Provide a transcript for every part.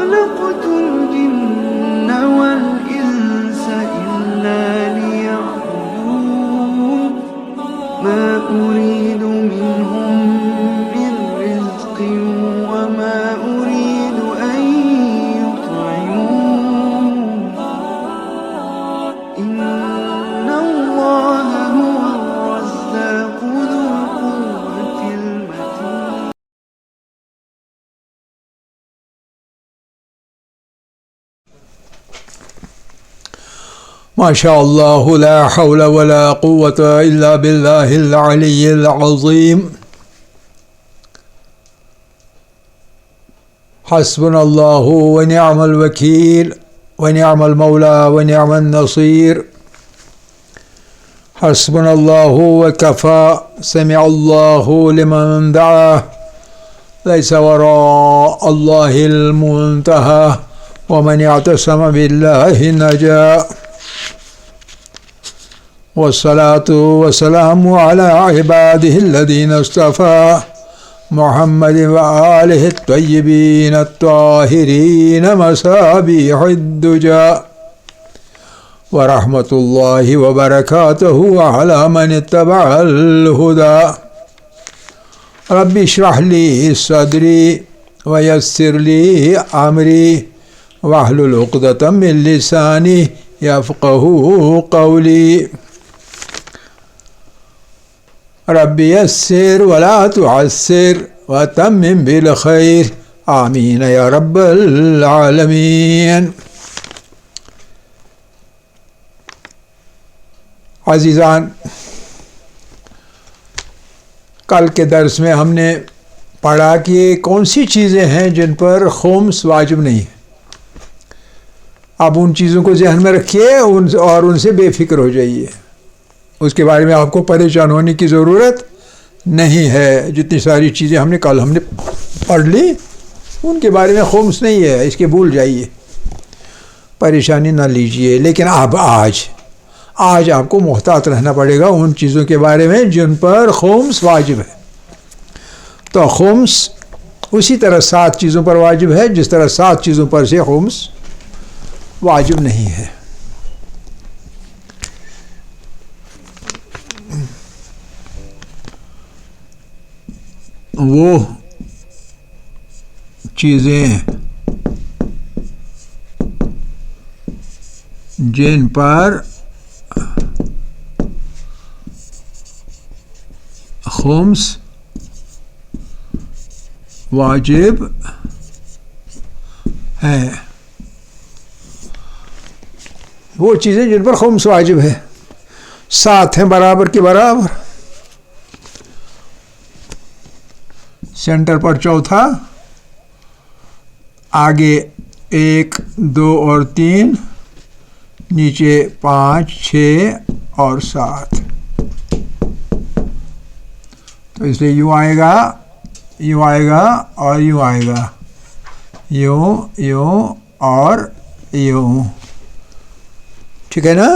خلقت الجن والإنس إلا ليعبدون ما أريد منهم من رزق وما أريد أن يطعمون إن الله هو الرزاق ذو القوة المتين. ما شاء الله لا حول ولا قوة إلا بالله العلي العظيم. حسبنا الله ونعم الوكيل ونعم المولى ونعم النصير. حسبنا الله وكفى. سمع الله لمن دعاه. ليس وراء الله المنتهى. ومن اعتصم بالله نجا. والصلاة والسلام على عباده الذين اصطفى محمد وآله الطيبين الطاهرين مصابيح الدجى. ورحمة الله وبركاته على من اتبع الهدى. رب اشرح لي صدري ويسر لي أمري واحلل عقدة من لساني يفقه قولي. رب يسر ولا تعسر وتمم بالخير. آمین یا رب العالمین. عزیزان، کل کے درس میں ہم نے پڑھا کہ کون سی چیزیں ہیں جن پر خمس واجب نہیں ہے. آپ ان چیزوں کو ذہن میں رکھیے اور ان سے بے فکر ہو جائیے. اس کے بارے میں آپ کو پریشان ہونے کی ضرورت نہیں ہے. جتنی ساری چیزیں ہم نے پڑھ لی ان کے بارے میں خمس نہیں ہے، اس کے بھول جائیے، پریشانی نہ لیجیے. لیکن اب آج آپ کو محتاط رہنا پڑے گا ان چیزوں کے بارے میں جن پر خمس واجب ہے. تو خمس اسی طرح 7 چیزوں پر واجب ہے جس طرح 7 چیزوں پر سے خمس واجب نہیں ہے. وہ چیزیں جن پر خمس واجب ہے، وہ چیزیں جن پر خمس واجب ہے 7 ہیں برابر کے برابر. سینٹر پر چوتھا، آگے 1 2 اور 3، نیچے 5 6 اور 7. تو اس لیے یوں آئے گا اور یوں آئے گا، یوں اور یوں. ٹھیک ہے نا؟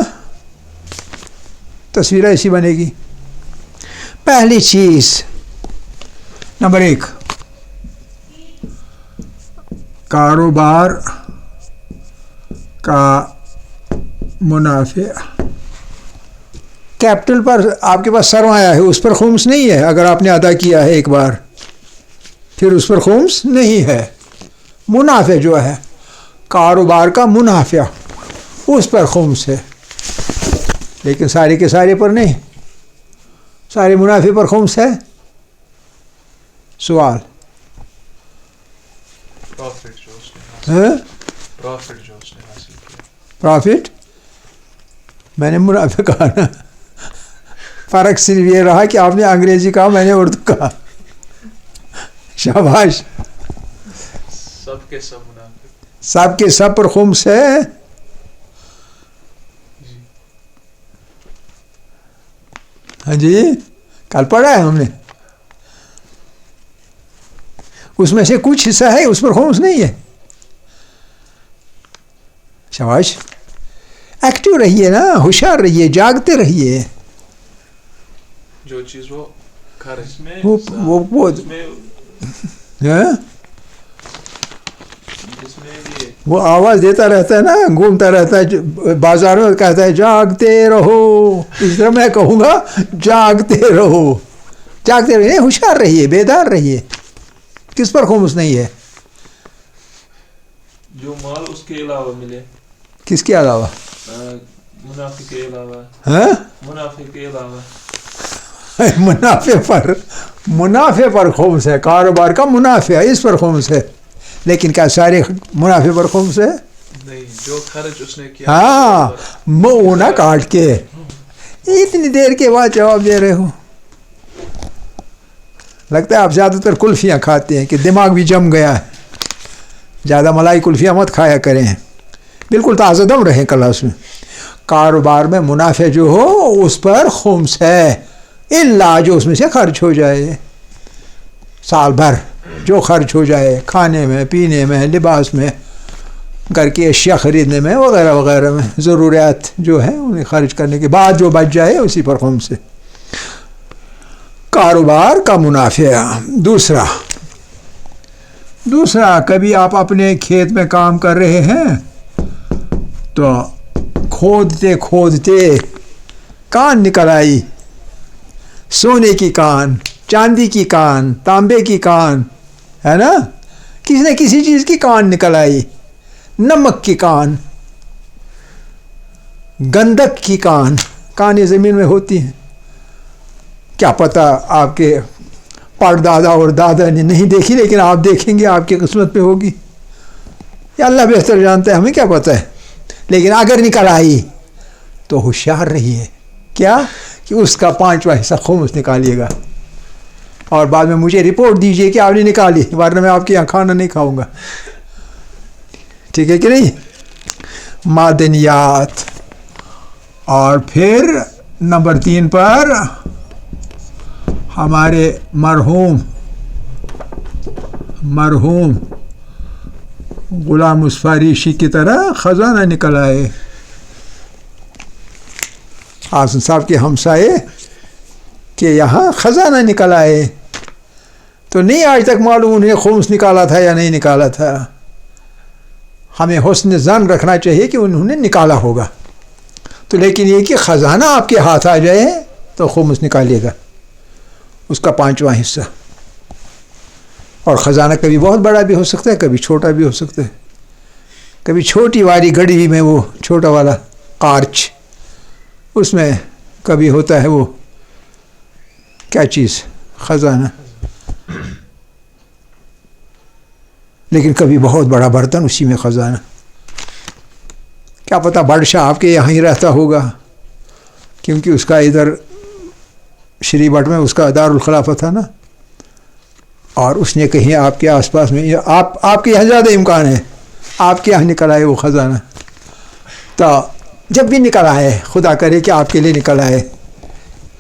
تصویر ایسی بنے گی. پہلی چیز نمبر 1، کاروبار کا منافع. کیپٹل پر آپ کے پاس سرمایہ ہے، اس پر خمس نہیں ہے. اگر آپ نے ادا کیا ہے ایک بار پھر اس پر خمس نہیں ہے. منافع جو ہے کاروبار کا منافع اس پر خمس ہے، لیکن سارے کے سارے پر نہیں. سارے منافع پر خمس ہے. سوال، پرافٹ میں نے منافع کہا نا. فرق صرف یہ رہا کہ آپ نے انگریزی کہا، میں نے اردو کہا. شاباش. سب کے سب پر خمس ہے. ہاں جی، کل پڑھا ہے ہم نے. اس میں سے کچھ حصہ ہے اس پر خمس نہیں ہے. شاباش. ایکٹیو رہیے نا، ہوشیار رہیے، جاگتے رہیے. جو چیز وہ جس میں یہ وہ آواز دیتا رہتا ہے نا, گھومتا رہتا ہے بازار میں, کہتا ہے جاگتے رہو. اس طرح میں کہوں گا جاگتے رہو, جاگتے رہیے, ہوشیار رہیے, بیدار رہیے. کس پر خمس نہیں ہے؟ جو مال اس کے علاوہ ملے. کس کے علاوہ؟ منافع کے علاوہ. ہاں, منافع کے علاوہ. منافع پر خمس ہے, کاروبار کا منافع اس پر خمس ہے. لیکن کیا سارے منافع پر خمس ہے؟ نہیں, جو خرچ اس نے کیا. ہاں, منہ نہ کاٹ کے اتنی دیر کے بعد جواب دے رہے ہو. لگتا ہے آپ زیادہ تر کلفیاں کھاتے ہیں کہ دماغ بھی جم گیا ہے. زیادہ ملائی کلفیاں مت کھایا کریں, بالکل تازہ دم رہیں کلاس میں. کاروبار میں منافع جو ہو اس پر خمس ہے, الا جو اس میں سے خرچ ہو جائے. سال بھر جو خرچ ہو جائے کھانے میں, پینے میں, لباس میں, گھر کی اشیاء خریدنے میں, وغیرہ وغیرہ میں, ضروریات جو ہیں انہیں خرچ کرنے کے بعد جو بچ جائے اسی پر خمس ہے. کاروبار کا منافع. دوسرا کبھی آپ اپنے کھیت میں کام کر رہے ہیں تو کھودتے کھودتے کان نکل آئی, سونے کی کان, چاندی کی کان, تانبے کی کان, ہے نا, کسی نہ کسی چیز کی کان نکل آئی. نمک کی کان, گندک کی کان. کانیں زمین میں ہوتی ہیں, کیا پتہ آپ کے پردادا اور دادا نے نہیں دیکھی, لیکن آپ دیکھیں گے, آپ کی قسمت پہ ہوگی. یا اللہ بہتر جانتا ہے, ہمیں کیا پتہ ہے. لیکن اگر نکل آئی تو ہوشیار رہیے. کیا کہ اس کا 5واں حصہ خمس نکالیے گا, اور بعد میں مجھے رپورٹ دیجئے کہ آپ نے نکالی, ورنہ میں آپ کے یہاں کھانا نہیں کھاؤں گا. ٹھیک ہے کہ نہیں؟ معدنیات. اور پھر نمبر 3 پر ہمارے مرحوم غلام مصفاریشی کی طرح خزانہ نکل آئے. حسن صاحب کے ہمسائے کہ یہاں خزانہ نکل آئے, تو نہیں آج تک معلوم انہیں خمس نکالا تھا یا نہیں نکالا تھا. ہمیں حسن ظن رکھنا چاہیے کہ انہوں نے نکالا ہوگا. تو لیکن یہ کہ خزانہ آپ کے ہاتھ آ جائے تو خمس نکالیے گا, اس کا 5واں حصہ. اور خزانہ کبھی بہت بڑا بھی ہو سکتا ہے, کبھی چھوٹا بھی ہو سکتا ہے. کبھی چھوٹی والی گڑی میں وہ چھوٹا والا قارچ, اس میں کبھی ہوتا ہے وہ کیا چیز, خزانہ. لیکن کبھی بہت بڑا برتن, اسی میں خزانہ. کیا پتہ بادشاہ آپ کے یہاں ہی رہتا ہوگا, کیونکہ اس کا ادھر شری بٹ میں اس کا دارالخلافہ تھا نا, اور اس نے کہیں آپ کے آس پاس میں, آپ کے یہاں زیادہ امکان ہے آپ کے یہاں نکل آئے وہ خزانہ. تو جب بھی نکل آئے, خدا کرے کہ آپ کے لیے نکل آئے,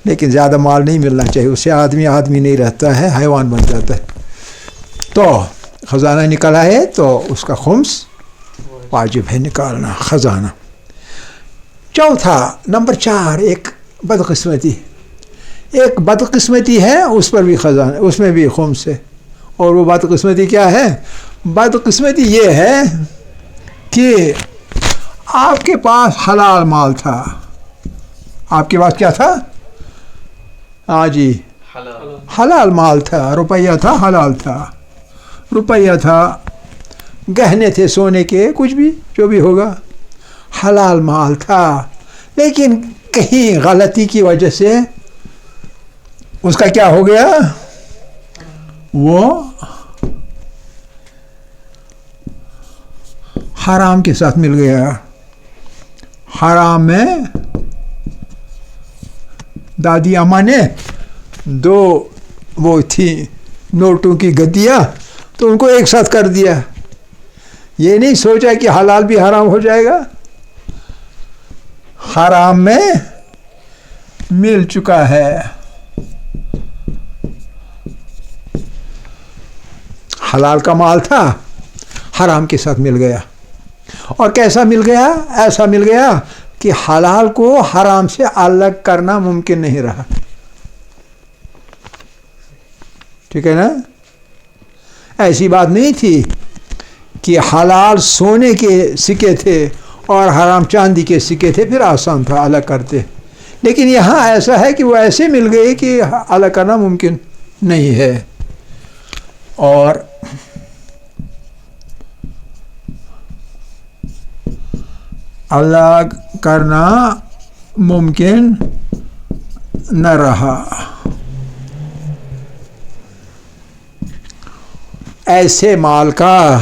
لیکن زیادہ مال نہیں ملنا چاہیے, اس سے آدمی نہیں رہتا ہے, حیوان بن جاتا ہے. تو خزانہ نکل آئے تو اس کا خمس واجب ہے نکالنا, خزانہ. چوتھا, نمبر 4, ایک بدقسمتی ہے, اس پر بھی خزانہ, اس میں بھی خمس ہے. اور وہ بدقسمتی کیا ہے؟ بدقسمتی یہ ہے کہ آپ کے پاس حلال مال تھا. آپ کے پاس کیا تھا؟ ہاں جی, حلال مال تھا, روپیہ تھا, حلال تھا, روپیہ تھا, گہنے تھے سونے کے, کچھ بھی جو بھی ہوگا, حلال مال تھا. لیکن کہیں غلطی کی وجہ سے اس کا کیا ہو گیا, وہ حرام کے ساتھ مل گیا. حرام میں دادی اماں نے 2 وہ تھی نوٹوں کی گدیاں, تو ان کو ایک ساتھ کر دیا. یہ نہیں سوچا کہ حلال بھی حرام ہو جائے گا. حرام میں مل چکا ہے. حلال کا مال تھا, حرام کے ساتھ مل گیا. اور کیسا مل گیا؟ ایسا مل گیا کہ حلال کو حرام سے الگ کرنا ممکن نہیں رہا. ٹھیک ہے نا؟ ایسی بات نہیں تھی کہ حلال سونے کے سکے تھے اور حرام چاندی کے سکے تھے پھر آسان تھا الگ کرتے، لیکن یہاں ایسا ہے کہ وہ ایسے مل گئے کہ الگ کرنا ممکن نہیں ہے. اور الگ کرنا ممکن نہ رہا. ایسے مال کا،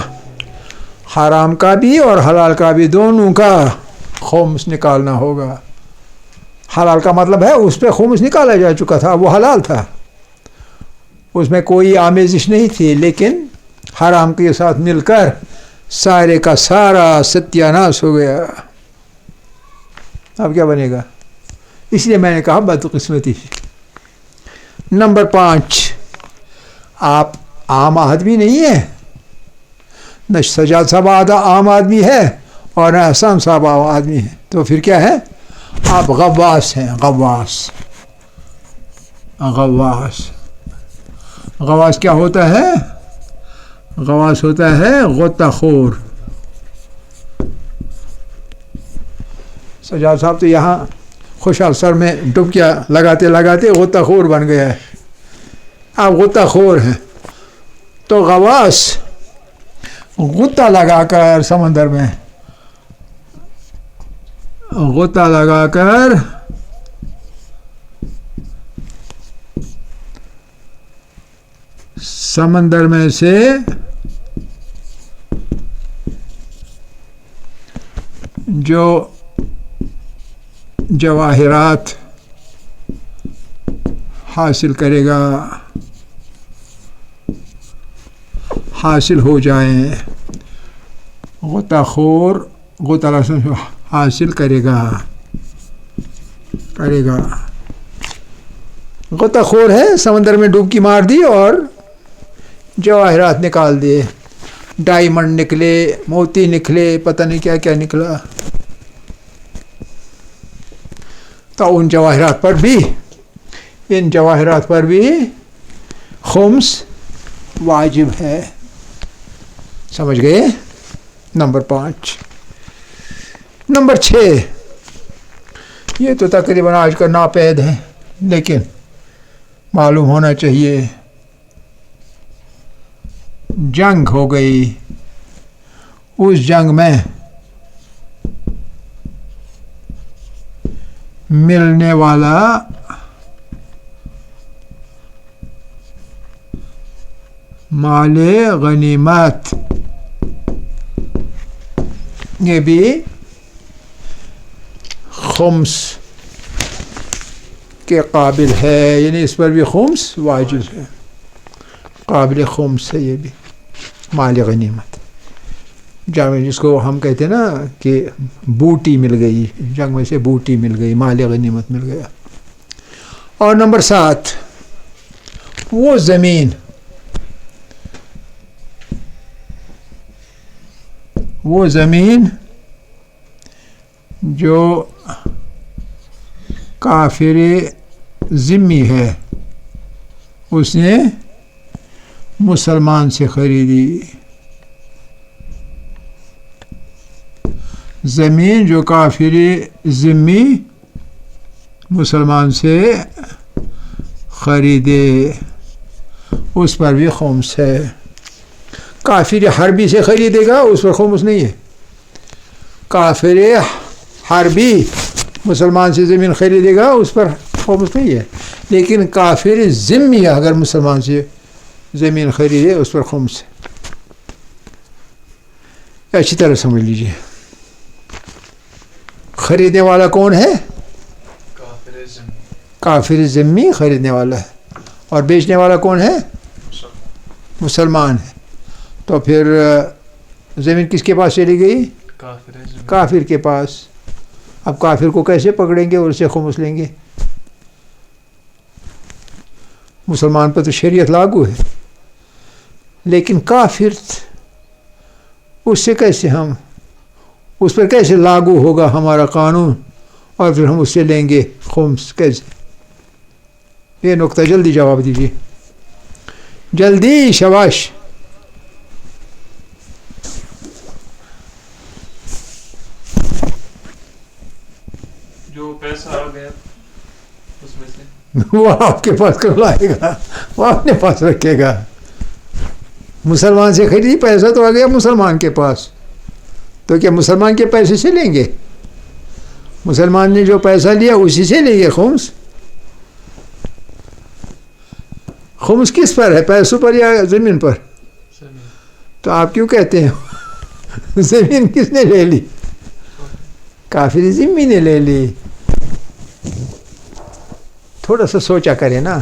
حرام کا بھی اور حلال کا بھی، دونوں کا خمس نکالنا ہوگا. حلال کا مطلب ہے اس پہ خمس نکالا جا چکا تھا، وہ حلال تھا، اس میں کوئی آمیزش نہیں تھی، لیکن حرام کے ساتھ مل کر سارے کا سارا ستیاناش ہو گیا. اب کیا بنے گا؟ اس لیے میں نے کہا بدقسمتی. نمبر 5، آپ عام آدمی نہیں ہے، نہ سجاد صاحب عام آدمی ہے اور نہ احسان صاحب عام آدمی ہے، تو پھر کیا ہے؟ آپ غواص ہیں. غواص کیا ہوتا ہے؟ غواص ہوتا ہے غوطہ خور. سجاد صاحب تو یہاں خوشحال سر میں ڈبکیاں لگاتے لگاتے غوطہ خور بن گیا ہے. آپ غوطہ خور ہیں. تو غواص غوطہ لگا کر سمندر میں، غوطہ لگا کر سمندر میں سے جو جواہرات حاصل کرے گا، حاصل ہو جائیں، غوطہ خور غوطہ حاصل کرے گا. غوطہ خور ہے، سمندر میں ڈبکی مار دی اور جواہرات نکال دیے، ڈائمنڈ نکلے، موتی نکلے، پتہ نہیں کیا کیا نکلا. تو ان جواہرات پر بھی خمس واجب ہے. سمجھ گئے؟ نمبر 5. نمبر 6، یہ تو تقریباً آج کا ناپید ہے، لیکن معلوم ہونا چاہیے. جنگ ہو گئی، اس جنگ میں ملنے والا مال غنیمت یہ بھی خمس کے قابل ہے، یعنی اس پر بھی خمس واجب ہے، قابل خمس ہے. یہ بھی مال غنیمت، جس کو ہم کہتے ہیں نا کہ بوٹی مل گئی، جنگ میں سے بوٹی مل گئی، مال غنیمت مل گیا. اور نمبر 7، وہ زمین جو کافر ذمہ ہے، اس نے مسلمان سے خریدی. زمین جو کافر ذمہ مسلمان سے خریدے، اس پر بھی خمس ہے. کافر حربی سے خریدے گا اس پر خمس نہیں ہے. کافر حربی مسلمان سے زمین خریدے گا اس پر خمس نہیں ہے، لیکن کافر ذمہ اگر مسلمان سے زمین خریدے اس پر خمس ہے. اچھی طرح سمجھ لیجیے. خریدنے والا کون ہے؟ کافر ذمہ خریدنے والا ہے، اور بیچنے والا کون ہے؟ مسلمان ہے. تو پھر زمین کس کے پاس چلی گئی؟ کافر کے پاس. اب کافر کو کیسے پکڑیں گے اور اسے خمس لیں گے؟ مسلمان پر تو شریعت لاگو ہے، لیکن کافر اس سے کیسے اس پر کیسے لاگو ہوگا ہمارا قانون، اور پھر ہم اس سے لیں گے خمس کیسے؟ یہ نقطہ جلدی جواب دیجیے، جلدی، شاباش. جو پیسہ آ گیا اس میں سے وہ آپ کے پاس کب لائے گا؟ وہ اپنے پاس رکھے گا. مسلمان سے خریدی، پیسہ تو آ گیا مسلمان کے پاس، تو کیا مسلمان کے پیسے سے لیں گے؟ مسلمان نے جو پیسہ لیا اسی سے لیں گے خمس. خمس کس پر ہے، پیسوں پر یا زمین پر؟ تو آپ کیوں کہتے ہیں زمین کس نے لے لی؟ کافر ذمہ نے لے لی. تھوڑا سا سوچا کرے نا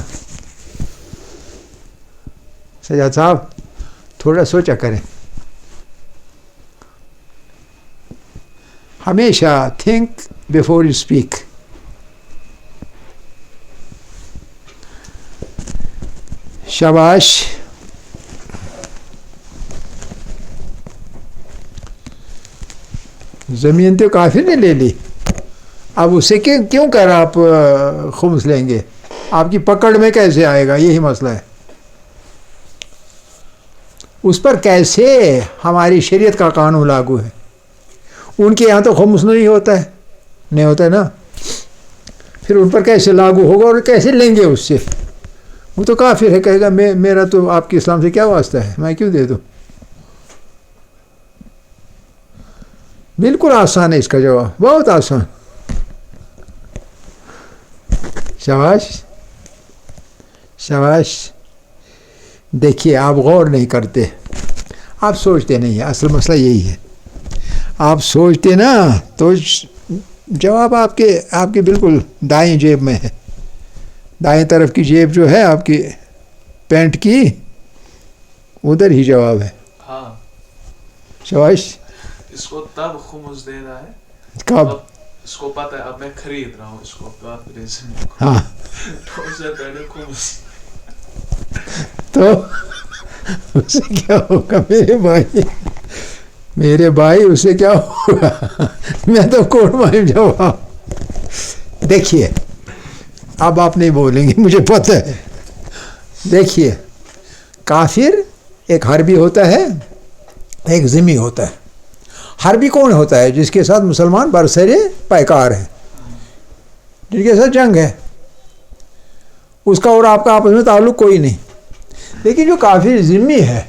سجاد صاحب، تھوڑا سوچا کریں. ہمیشہ تھنک بیفور یو اسپیک. شاباش. زمین تو کافر نے لے لی، اب اسے کیوں کر آپ خمس لیں گے؟ آپ کی پکڑ میں کیسے آئے گا؟ یہی مسئلہ ہے. اس پر کیسے ہماری شریعت کا قانون لاگو ہے؟ ان کے یہاں تو خمس نہیں ہوتا ہے، نہیں ہوتا ہے نا، پھر ان پر کیسے لاگو ہوگا اور کیسے لیں گے اس سے؟ وہ تو کافر ہے، کہے گا میرا تو آپ کے اسلام سے کیا واسطہ ہے، میں کیوں دے دوں؟ بالکل آسان ہے اس کا جواب، بہت آسان. شاباش شاباش. دیکھیے آپ غور نہیں کرتے، آپ سوچتے نہیں ہیں. اصل مسئلہ یہی ہے، آپ سوچتے نا تو جواب آپ کے بالکل دائیں جیب میں ہے. دائیں طرف کی جیب جو ہے آپ کی پینٹ کی، ادھر ہی جواب ہے. ہاں شاباش. اس کو تب خمس دے رہا ہے کب؟ اس کو پتہ ہے اب میں خرید رہا ہوں اس کو کافر ہاں تو اس سے پہلے خمس. تو اسے کیا ہوگا میرے بھائی اسے کیا ہوگا؟ میں تو کوٹ میں جواب. دیکھیے اب آپ نہیں بولیں گے، مجھے پتہ ہے. دیکھیے کافر ایک حربی ہوتا ہے، ایک ذمہ ہوتا ہے. حربی کون ہوتا ہے؟ جس کے ساتھ مسلمان برسرے پیکار ہیں، جن کے ساتھ جنگ ہے، اس کا اور آپ کا آپس میں تعلق کوئی نہیں. لیکن جو کافر ذمہ ہے،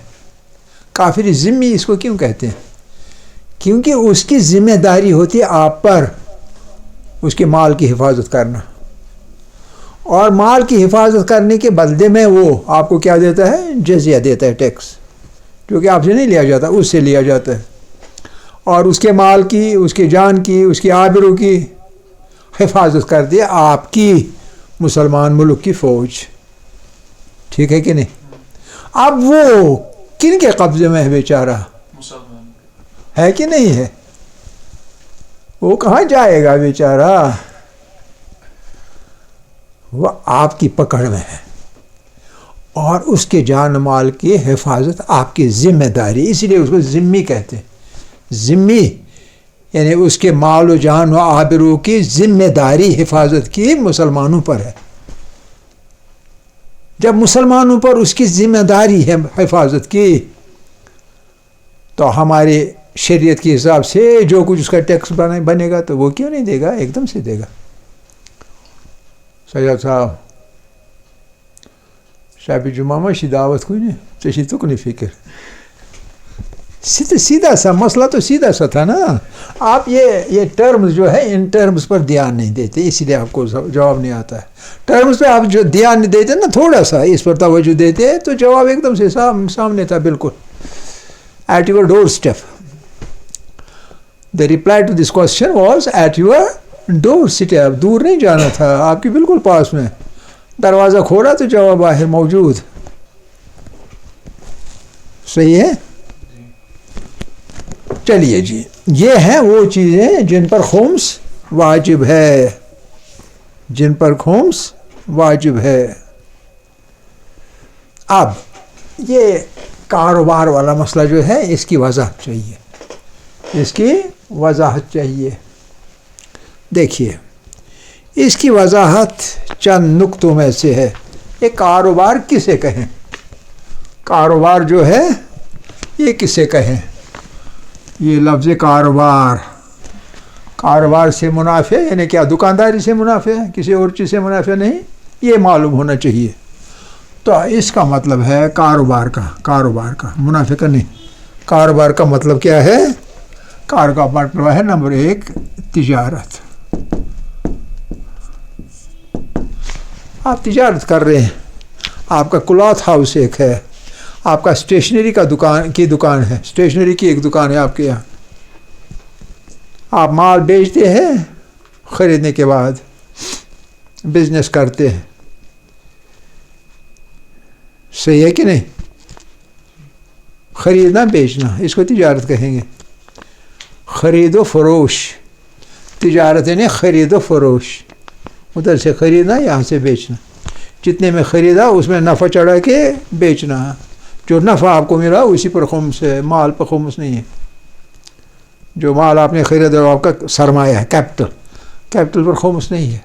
کافر ذمہ اس کو کیوں کہتے ہیں؟ کیونکہ اس کی ذمہ داری ہوتی ہے آپ پر اس کے مال کی حفاظت کرنا، اور مال کی حفاظت کرنے کے بدلے میں وہ آپ کو کیا دیتا ہے؟ جزیہ دیتا ہے، ٹیکس، جو کہ آپ سے نہیں لیا جاتا، اس سے لیا جاتا ہے. اور اس کے مال کی، اس کے جان کی، اس کی آبرو کی حفاظت کرتی ہے آپ کی مسلمان ملک کی فوج. ٹھیک ہے کہ نہیں؟ اب وہ کن کے قبضے میں ہے بیچارہ؟ مسلمان ہے کہ نہیں ہے؟ وہ کہاں جائے گا بیچارہ؟ وہ آپ کی پکڑ میں ہے، اور اس کے جان مال کی حفاظت آپ کی ذمہ داری، اسی لیے اس کو ذمہ کہتے ہیں. ذمہ یعنی اس کے مال و جان و آبرو کی ذمہ داری حفاظت کی مسلمانوں پر ہے. جب مسلمانوں پر اس کی ذمہ داری ہے حفاظت کی، تو ہمارے شریعت کے حساب سے جو کچھ اس کا ٹیکس بنے گا تو وہ کیوں نہیں دے گا؟ ایک دم سے دے گا. سجاد صاحب شاپی جمعہ شی دعوت کوئی نہیں چشی تو نہیں فکر. سیدھا سا مسئلہ تو سیدھا سا تھا نا. آپ یہ ٹرمز جو ہے ان ٹرمز پر دھیان نہیں دیتے، اسی لیے آپ کو جواب نہیں آتا ہے. ٹرمز پہ آپ جو دھیان نہیں دیتے نا، تھوڑا سا اس پر توجہ دیتے تو جواب ایک دم سے سامنے تھا، بالکل at your doorstep. The reply to this question was at your doorstep. دور نہیں جانا تھا، آپ کی بالکل پاس میں. دروازہ کھولا تو جواب باہر موجود. صحیح ہے؟ چلیے جی، یہ ہیں وہ چیزیں جن پر خمس واجب ہے، جن پر خمس واجب ہے. اب یہ کاروبار والا مسئلہ جو ہے، اس کی وضاحت چاہیے، اس کی وضاحت چاہیے. دیکھیے اس کی وضاحت چند نقطوں میں سے ہے. یہ کاروبار کسے کہیں؟ کاروبار جو ہے یہ کسے کہیں؟ یہ لفظ کاروبار کاروبار سے منافع یعنی کیا دکانداری سے منافع ہے, کسی اور چیز سے منافع نہیں, یہ معلوم ہونا چاہیے. تو اس کا مطلب ہے کاروبار کا منافع کا نہیں. کاروبار کا مطلب کیا ہے؟ کار کا مطلب ہے نمبر 1 تجارت. آپ تجارت کر رہے ہیں, آپ کا کلاتھ ہاؤس ایک ہے, آپ کا اسٹیشنری کی دکان ہے, اسٹیشنری کی ایک دکان ہے آپ کے یہاں, آپ مال بیچتے ہیں, خریدنے کے بعد بزنس کرتے ہیں, صحیح ہے کہ نہیں؟ خریدنا بیچنا اس کو تجارت کہیں گے. خرید و فروش, تجارت یعنی خرید و فروش, ادھر سے خریدنا یہاں سے بیچنا, جتنے میں خریدا اس میں نفع چڑھا کے بیچنا, جو نفع آپ کو ملا اسی پر خمس ہے, مال پر خمس نہیں ہے. جو مال آپ نے خریدا وہ آپ کا سرمایہ ہے, کیپٹل پر خمس نہیں ہے,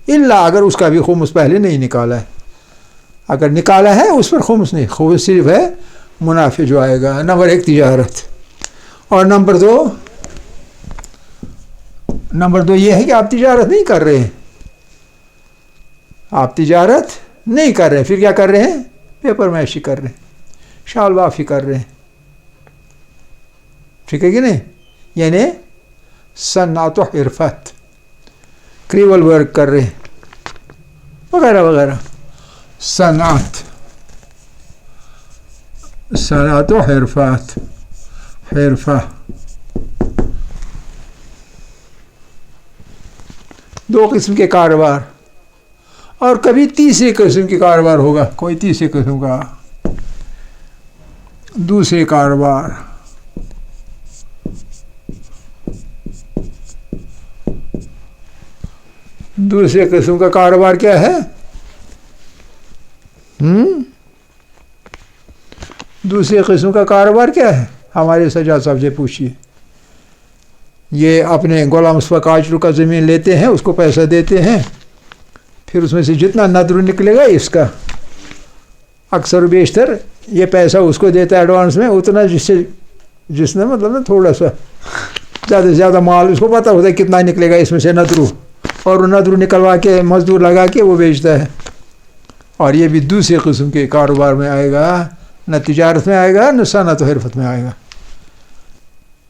الا اگر اس کا بھی خمس پہلے نہیں نکالا ہے. اگر نکالا ہے اس پر خمس نہیں, خمس صرف ہے منافع جو آئے گا. نمبر 1 تجارت. اور نمبر 2 یہ ہے کہ آپ تجارت نہیں کر رہے ہیں, آپ تجارت نہیں کر رہے ہیں, پھر کیا کر رہے ہیں؟ پیپر معاشی کر رہے ہیں, شال بافی کر رہے ہیں, ٹھیک ہے کہ نہیں؟ یعنی صنعت و حرفت, کریول ورک کر رہے ہیں وغیرہ وغیرہ. صنعت و حرفت, حرفہ. 2 قسم کے کاروبار, اور کبھی تیسری قسم کے کاروبار ہوگا, کوئی تیسری قسم کا دوسرے کاروبار. دوسرے قسم کا کاروبار کیا ہے؟ دوسرے قسم کا کاروبار کیا ہے؟ ہمارے سجاد صاحب سے پوچھیے. یہ اپنے غلام مصطفیٰ کاجرو کا زمین لیتے ہیں, اس کو پیسہ دیتے ہیں, پھر اس میں سے جتنا نظر نکلے گا اس کا اکثر و بیشتر یہ پیسہ اس کو دیتا ہے ایڈوانس میں, اتنا جس نے مطلب نا تھوڑا سا زیادہ سے زیادہ مال اس کو پتہ ہوتا ہے کتنا نکلے گا اس میں سے نظرو, اور وہ نظرو نکلوا کے مزدور لگا کے وہ بیچتا ہے. اور یہ بھی دوسرے قسم کے کاروبار میں آئے گا, نہ تجارت میں آئے گا نہ صنعت و حرفت میں آئے گا,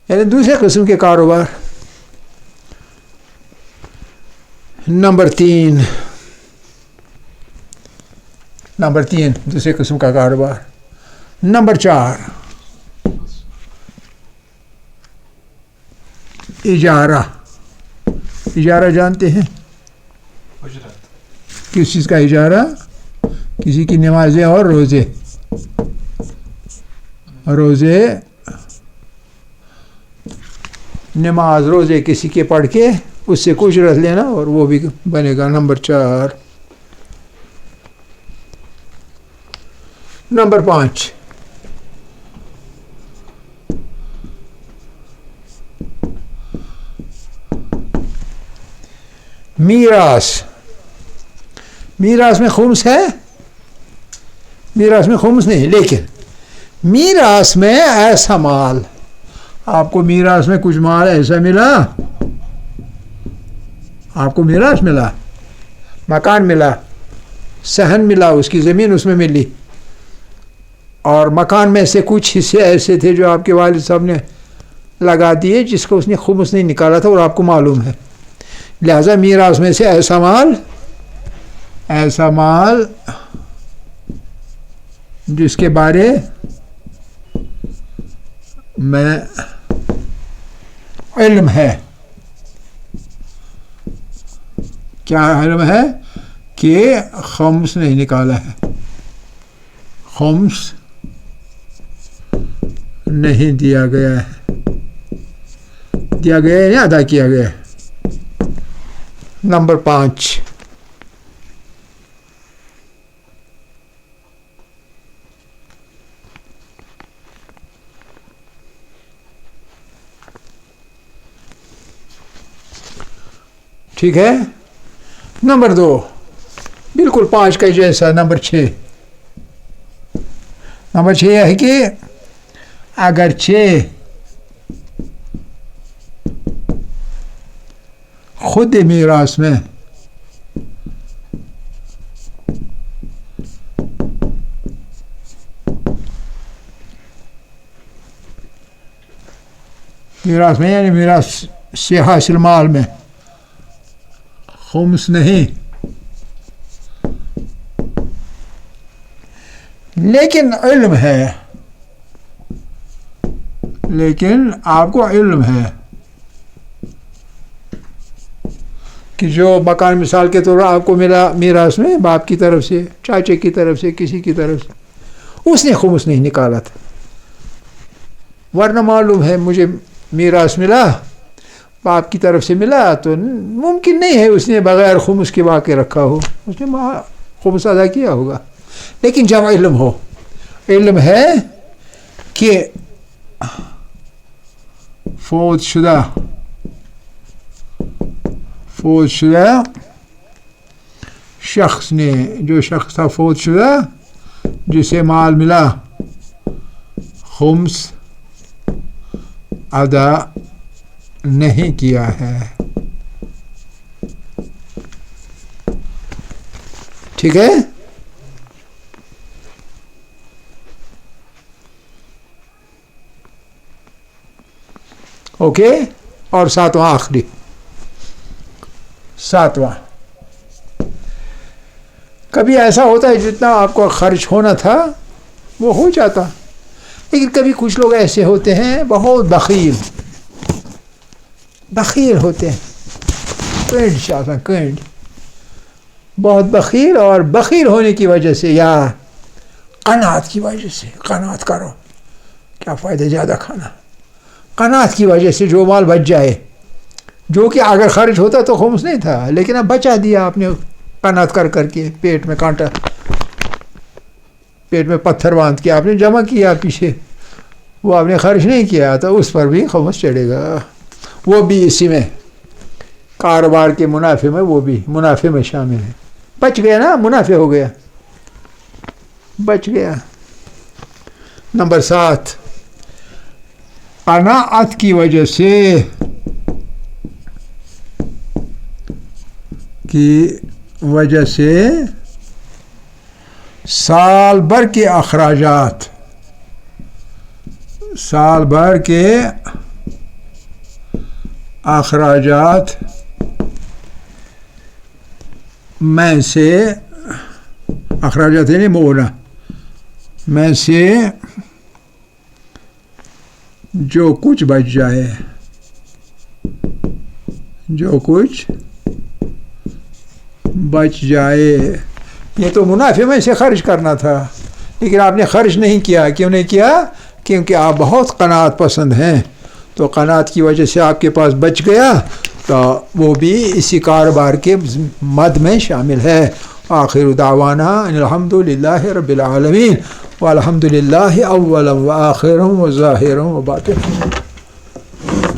یعنی دوسرے قسم کے کاروبار. نمبر 3 دوسرے قسم کا کاروبار. نمبر 4 اجارہ. اجارہ جانتے ہیں؟ اجرت. کس چیز کا اجارہ؟ کسی کی نمازیں اور روزے نماز روزے کسی کے پڑھ کے اس سے کچھ اجرت لینا, اور وہ بھی بنے گا. نمبر 4. نمبر 5 میراث. میراث میں خمس ہے؟ میراث میں خمس نہیں, لیکن میراث میں ایسا مال, آپ کو میراث میں کچھ مال ایسا ملا, آپ کو میراث ملا, مکان ملا, صحن ملا, اس کی زمین اس میں ملی, اور مکان میں سے کچھ حصے ایسے تھے جو آپ کے والد صاحب نے لگا دیے جس کو اس نے خمس نہیں نکالا تھا اور آپ کو معلوم ہے. لہذا میراث میں سے ایسا مال جس کے بارے میں علم ہے. کیا علم ہے؟ کہ خمس نہیں نکالا ہے, خمس نہیں دیا گیا ہے, یا ادا کیا گیا ہے. نمبر 5 ٹھیک ہے. نمبر 2 بالکل 5 کا جیسا. نمبر 6 یہ ہے کہ اگرچہ خود میراث میں یعنی میراث سے حاصل مال میں خمس نہیں، لیکن علم ہے، لیکن آپ کو علم ہے کہ جو مکان مثال کے طور پر آپ کو ملا میراث میں باپ کی طرف سے، چاچے کی طرف سے، کسی کی طرف سے، اس نے خمس نہیں نکالا تھا، ورنہ معلوم ہے مجھے میراث ملا باپ کی طرف سے ملا تو ممکن نہیں ہے اس نے بغیر خمس کے واقع رکھا ہو، اس نے خمس ادا کیا ہوگا۔ لیکن جب علم ہو، علم ہے کہ فوت شدہ شخص نے، جو شخص تھا فوت شدہ جسے مال ملا، خمس ادا نہیں کیا ہے، ٹھیک ہے؟ اوکے۔ اور ساتواں آخری، کبھی ایسا ہوتا ہے جتنا آپ کو خرچ ہونا تھا وہ ہو جاتا، لیکن کبھی کچھ لوگ ایسے ہوتے ہیں بہت بخیل ہوتے ہیں، کنڈ بہت بخیل، اور بخیل ہونے کی وجہ سے یا قناعت کی وجہ سے، قناعت کرو کیا فائدہ زیادہ کھانا، قناعت کی وجہ سے جو مال بچ جائے، جو کہ اگر خرچ ہوتا تو خمس نہیں تھا، لیکن اب بچا دیا آپ نے قناعت کر کے، پیٹ میں کانٹا، پیٹ میں پتھر باندھ کے آپ نے جمع کیا پیچھے، وہ آپ نے خرچ نہیں کیا تو اس پر بھی خمس چڑھے گا، وہ بھی اسی میں کاروبار کے منافع میں، وہ بھی منافع میں شامل ہے، بچ گیا نا، منافع ہو گیا، بچ گیا۔ نمبر 7، قناعت کی وجہ سے سال بھر کے اخراجات میں سے، اخراجات یعنی مولا میں سے جو کچھ بچ جائے، یہ تو منافع میں سے خرچ کرنا تھا، لیکن آپ نے خرچ نہیں کیا، کیوں نہیں کیا؟ کیونکہ آپ بہت قناعت پسند ہیں، تو قناعت کی وجہ سے آپ کے پاس بچ گیا، تو وہ بھی اسی کاروبار کے مد میں شامل ہے۔ آخر دعوانا الحمد للہ رب العالمین، والحمد للہ اولا و آخرا و ظاہرا و باطنا۔